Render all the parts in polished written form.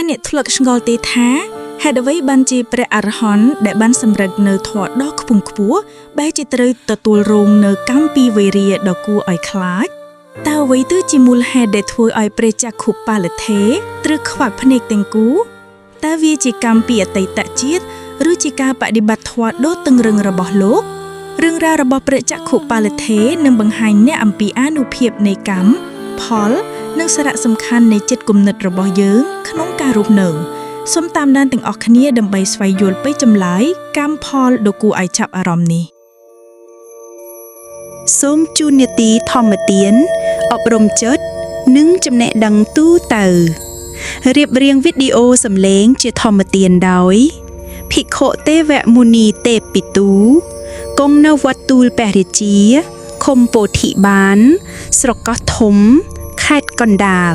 អ្នកធ្លាក់ឆ្ងល់ទេថាហេតុអ្វីបានជាព្រះអរហន្តដែលបានសម្រេចនៅធម៌ដ៏ខ្ពង់ខ្ពស់បែរជាត្រូវទទួលរងនៅកម្មពីវេរាដ៏គួរឲ្យខ្លាចតើអ្វីទៅជាមូលហេតុដែលធ្វើឲ្យព្រះចក្ខុបាលថេរត្រូវខ្វាក់ភ្នែកទាំងគូតើវាជាកម្មពីអតីតជាតិឬជាការបដិបត្តិធម៌ដ៏តឹងរឹងរបស់លោករឿងរ៉ាវរបស់ព្រះចក្ខុបាលថេរនឹងបង្ហាញអ្នកអំពីអានុភាពនៃកម្មផលនិងសារៈសំខាន់នៃចិត្តគំនិតរបស់យើងក្នុងការរស់នៅសូមតាមដានទាំងអស់គ្នាដើម្បីស្វែងយល់ពីចម្លើយកម្មផលដ៏គួរឲ្យចាប់អារម្មណ៍នេះសូមជូននាទីធម្មទានអប់រំចិត្តនិងចំណេះដឹងទូទៅរៀបរៀងវីដេអូសំឡេងជាធម្មទានដោយភិក្ខុទេវមុនីទេពពិទូគង់នៅវត្តទូលព្រះរាជាឃុំពោធិបានស្រុកកោះធំខេត្តកណ្ដាល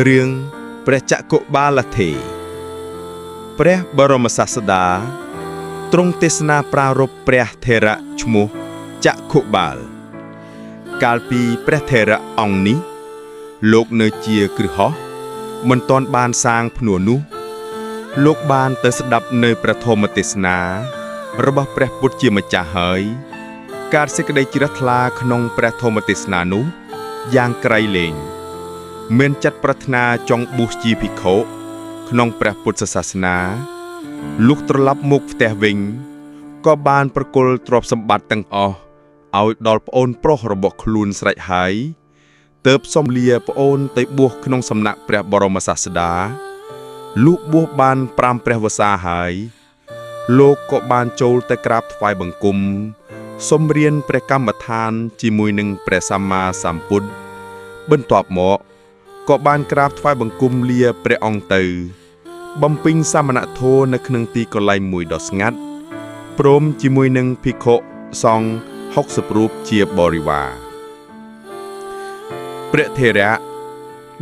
រឿងព្រះចក្ខុបាលថេរព្រះបរមសាស្តាទ្រង់ទេសនាប្រារព្ធព្រះថេរៈឈ្មោះចក្ខុបាលកាលពីព្រះថេរៈអង្គនេះលោកនៅជាគ្រឹះហោះមិនទាន់បានសាងភ្នួរនោះលោកបានទៅស្ដាប់នៅព្រះធម្មទេសនារបស់ព្រះពុទ្ធជាម្ចាស់ហើយការសេចក្តីជ្រះថ្លាក្នុងព្រះធម្មទេសនានោះយ៉ាងក្រៃលែងមានចិត្តប្រាថ្នាចង់បួសជាភិក្ខុក្នុងព្រះពុទ្ធសាសនាលុះត្រឡប់មកផ្ទះវិញក៏បានប្រគល់ទ្រព្យសម្បត្តិទាំងអស់ឲ្យដល់ប្អូនប្រុសរបស់ខ្លួនស្រេចហើយទើបសុំលាប្អូនទៅបួសក្នុងសំណាក់ព្រះបរមសាស្តាលុះបួសបាន5ព្រះវស្សាហើយលោកក៏បានចូលទៅក្រាបថ្វាយបង្គំសូមរៀនព្រះកម្មដ្ឋានជាមួយនឹងព្រះសម្មាសម្ពុទ្ធបន្ទាប់មកក៏បានក្រាបថ្វាយបង្គំលាព្រះអង្គទៅបំពេញសមណធម៌នៅក្នុងទីកន្លែងមួយដ៏ស្ងាត់ព្រមជាមួយនឹងភិក្ខុសង្ឃ60រូបជាបរិវារព្រះថេរៈ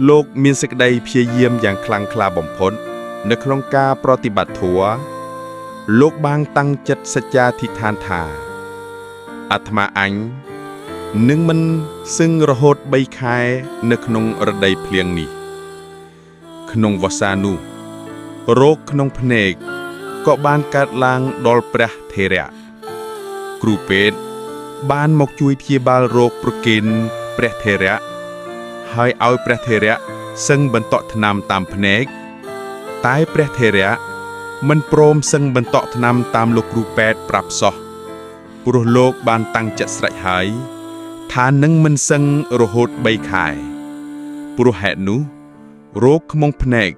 លោកមានសេចក្តីព្យាយាមយ៉ាងខ្លាំងក្លាបំផុតនៅក្នុងការប្រតិបត្តិធម៌លោកបានតាំងចិត្តសច្ចាធិដ្ឋានថាអាត្មាអញនឹងមិនសឹងរហូត3ខែនៅក្នុងរដូវភ្លៀងនេះក្នុងវស្សានោះរោគក្នុងភ្នែកក៏បានកើតឡើងដល់ព្រះថេរៈគ្រូពេទ្យបានមកជួយព្យាបាលរោគប្រគេនព្រះថេរៈហើយឲ្យព្រះថេរៈសឹងបន្តក់ថ្នាំតាមភ្នែកតែព្រះថេរៈមិនព្រមសឹងបន្តក់ថ្នាំតាមលោកគ្រូពេទ្យប្រាប់សោះព្រោះលោកបានតាំងចិត្តស្រេចហើយថានឹងមិនសឹងរហូត3ខែព្រោះហេតុនោះរោគខ្មុងភ្នែក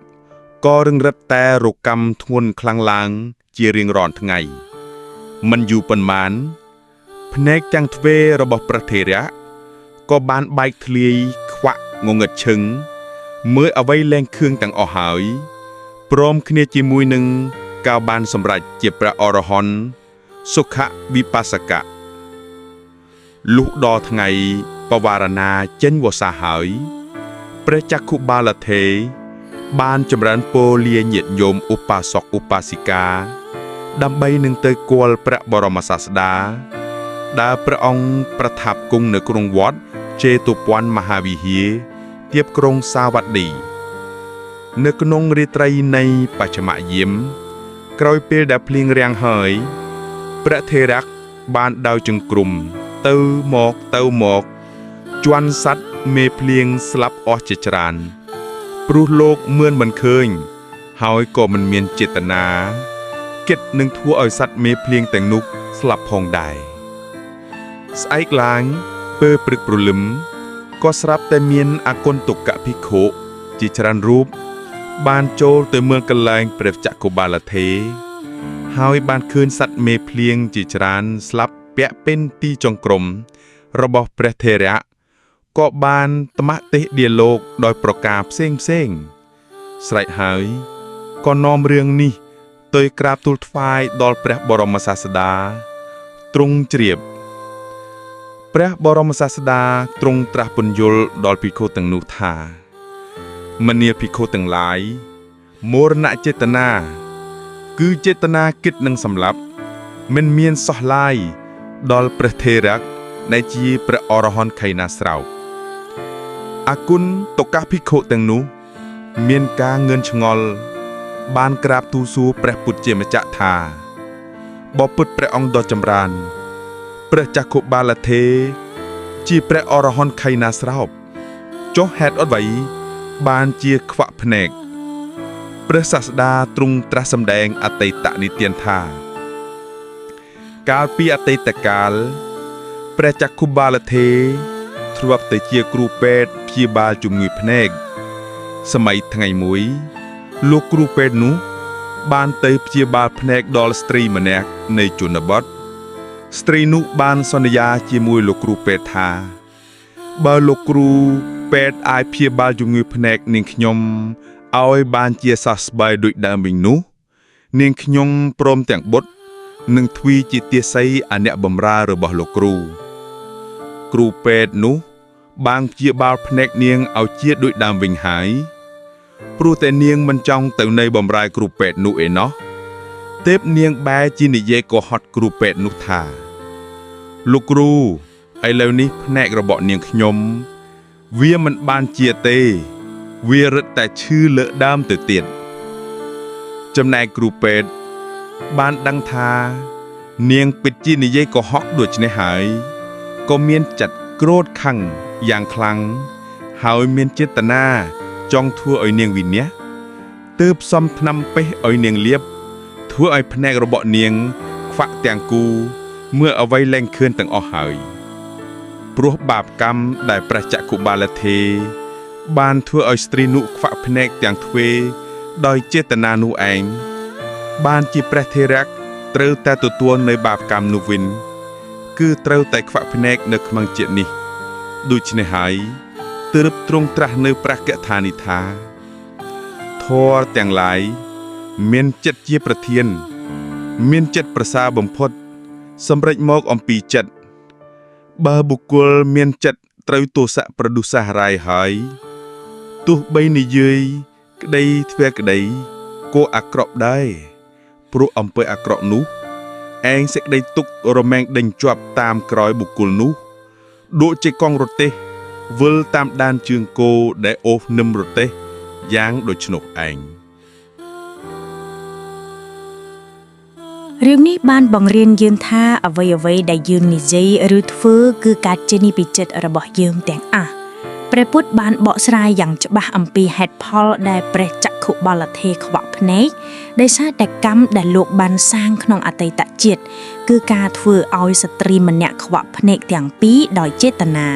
ក៏រឹងរិតតែរកម្មធ្ងន់ខ្លាំងឡើងជារៀងរាល់ថ្ងៃមិនយូរប៉ុន្មានភ្នែកទាំងទ្វេរបស់ព្រះថេរៈក៏បានបែកធ្លាយខ្វាក់ងងឹតឈឹងមើលអ្វីលែងខឿងទាំងអស់ហើយព្រមគ្នាជាមួយនឹងកៅបានសម្រេចជាព្រះអរហន្តសុខវិបស្សកៈលុះដល់ថ្ងៃបវារណាចេញវស្សាហើយព្រះចក្ខុបាលថេរបានចម្រើនពរលាញាតិញោមឧបាសកឧបាសិកាដើម្បីនឹងទៅគាល់ព្រះបរមសាស្តាដែលព្រះអង្គប្រថាប់គង់នៅក្នុងវត្តចេតុពន្ធមហាវិហារទៀបក្រុងសាវត្តីនៅក្នុងរាត្រីនៃបច្ឆមយាមក្រោយពេលដែលភ្លៀងរាំងហើយព្រះថេរៈបានដើរចង្គ្រុំទៅមកជន់សัตว์មេភ្លៀងស្លាប់អស់ជាច្រើនព្រោះលោកមឿនមិនឃើញហើយក៏មិនមានចេតនាគិតនឹងធ្វើឲ្យសัตว์មេភ្លៀងទាំងនោះស្លាប់ផងដែរស្អែកឡើងពេលព្រឹកព្រលឹមក៏ស្រាប់តែមានអគន្តុកភិក្ខុជាច្រើនរូបបានចូលទៅមើលកន្លែងព្រះចក្ខុបាលថេរហើយបានឃើញសត្វមេភ្លៀងជាច្រើនស្លាប់ពាក់ពេញទីចង្ក្រមរបស់ព្រះថេរៈក៏បានត្មះទេសដៀលលោកដោយប្រការផ្សេងស្រេចហើយក៏នាំរឿងនេះទៅក្រាបទូលថ្វាយដល់ព្រះបរមសាស្តាទ្រង់ជ្រាបព្រះបរមសាស្តាទ្រង់ត្រាស់ពន្យល់ដល់ភិក្ខុទាំងនោះថាមនាភិក្ខុទាំងឡាយមរណចេតនាគឺចេតនាគិតនឹងសម្លាប់មិនមានសោះឡាយ ដល់ព្រះថេរៈដែលជាព្រះអរហន្តខៃណាស្រោបអគុណតកាភិក្ខុទាំងនោះមានការងឿនឆ្ងល់បានក្រាបទូលសួរព្រះពុទ្ធជាម្ចាស់ថាបពុទ្ធព្រះអង្គដ៏ចម្រើនព្រះចក្ខុបាលថេរជាព្រះអរហន្តខៃណាស្រោបចុះហេតុអ្វីបានជាខ្វាក់ភ្នែកព្រះសាស្តាទ្រង់ត្រាស់សម្ដែងអតីតនិទានថាកាលពីអតីតកាលព្រះចក្ខុបាលថេរធ្លាប់តែជាគ្រូពេទ្យព្យាបាលជំងឺភ្នែកសម័យថ្ងៃមួយលោកគ្រូពេទ្យនោះបានទៅព្យាបាលភ្នែកដល់ស្ត្រីម្នាក់នៃជនបទស្ត្រីនោះបានសន្យាជាមួយលោកគ្រូពេទ្យថាបើលោកគ្រូពេទ្យអាចព្យាបាលជំងឺភ្នែកនាងខ្ញុំឲ្យបានជាសះស្បើយដូចដើមវិញនោះនាងខ្ញុំព្រមទាំងបុត្រនឹងទ្វីជាទាស័យអអ្នកបម្រើរបស់លោកគ្រូពេទ្យនោះបានព្យាបាលភ្នែកនាងឲ្យជាដូចដើមវិញហើយព្រោះតែនាងមិនចង់ទៅនៃបម្រើគ្រូពេទ្យនោះឯណោះទេពនាងបែរជានិយាយកុហកគ្រូពេទ្យនោះថាលោកគ្រូឥឡូវនេះភ្នែករបស់នាងខ្ញុំវាមិនបានជាទេវារឹតតែឈឺលើដើមទៅទៀតចំណែកគ្រូពេទ្យបានដឹងថានាងពិតជានិយាយកុហកដូច្នេះហើយក៏មានចិត្តក្រោធខឹងយ៉ាងខ្លាំងហើយមានចេតនាចង់ធ្វើឲ្យនាងវិនាសទើបសំថ្នាំពេសឲ្យនាងលាបធ្វើឲ្យភ្នែករបស់នាងខ្វាក់ទាំងគូមើលអ្វីលែងឃើញទាំងអស់ហើយព្រោះបាបកម្មដែលព្រះចក្ខុបាលថេរបានធ្វើឲ្យស្ត្រីនោះខ្វាក់ភ្នែកទាំងទ្វេដោយចេតនានោះឯងបានជាព្រះថេរៈត្រូវតែទទួលនៅបាបកម្មនោះវិញគឺត្រូវតែខ្វាក់ភ្នែកនៅក្នុងជាតិនេះដូច្នេះហើយទើបទ្រង់ត្រាស់នៅព្រះកថានេះថាធម៌ទាំងឡាយមានចិត្តជាប្រធានមានចិត្តប្រសើរបំផុតសម្រេចមកអំពីចិត្តបើបុគ្គលមានចិត្តត្រូវទោសៈប្រឌុសាហាយហើយទោះបីនិយាយក្តីធ្វើក្តីក៏អាក្រក់ដែរព្រោះអំពើអាក្រក់នោះឯងសេចក្តីទុក្ខរមែងដេញជាប់តាមក្រោយបុគ្គលនោះដូចជាកង់រទេះវិលតាមដានជើងគោដែលអូសនឹមរទេះយ៉ាងដូច្នោះឯងរឿងនេះបានបង្រៀនយើងថាអ្វីៗដែលយើងនិយាយឬធ្វើគឺកើតចេញពីចិត្តរបស់យើងទាំងអស់ព្រះពុទ្ធបានបកស្រាយយ៉ាងច្បាស់អំពីហេតុផលដែលព្រះចក្ខុបាលថេរខ្វាក់ភ្នែកដោយសារតែកម្មដែលលោកបានសាងក្នុងអតីតជាតិគឺការធ្វើឲ្យស្ត្រីម្នាក់ខ្វាក់ភ្នែកទាំងពីរដោយចេតនា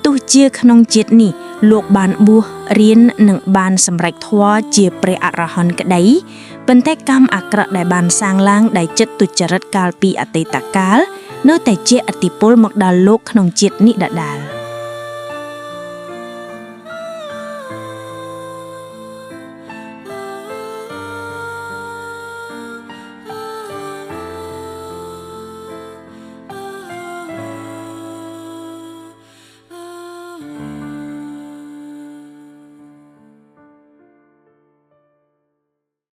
ទោះជាក្នុងជាតិនេះលោកបានបួសរៀននិងបានសម្រេចធម៌ជាព្រះអរហន្តក្តីប៉ុន្តែកម្មអាក្រក់ដែលបានសាងឡើងដោយចិត្តទុច្ចរិតកាលពីអតីតកាលនៅតែជាឥទ្ធិពលមកដល់លោកក្នុងជាតិនេះដដែល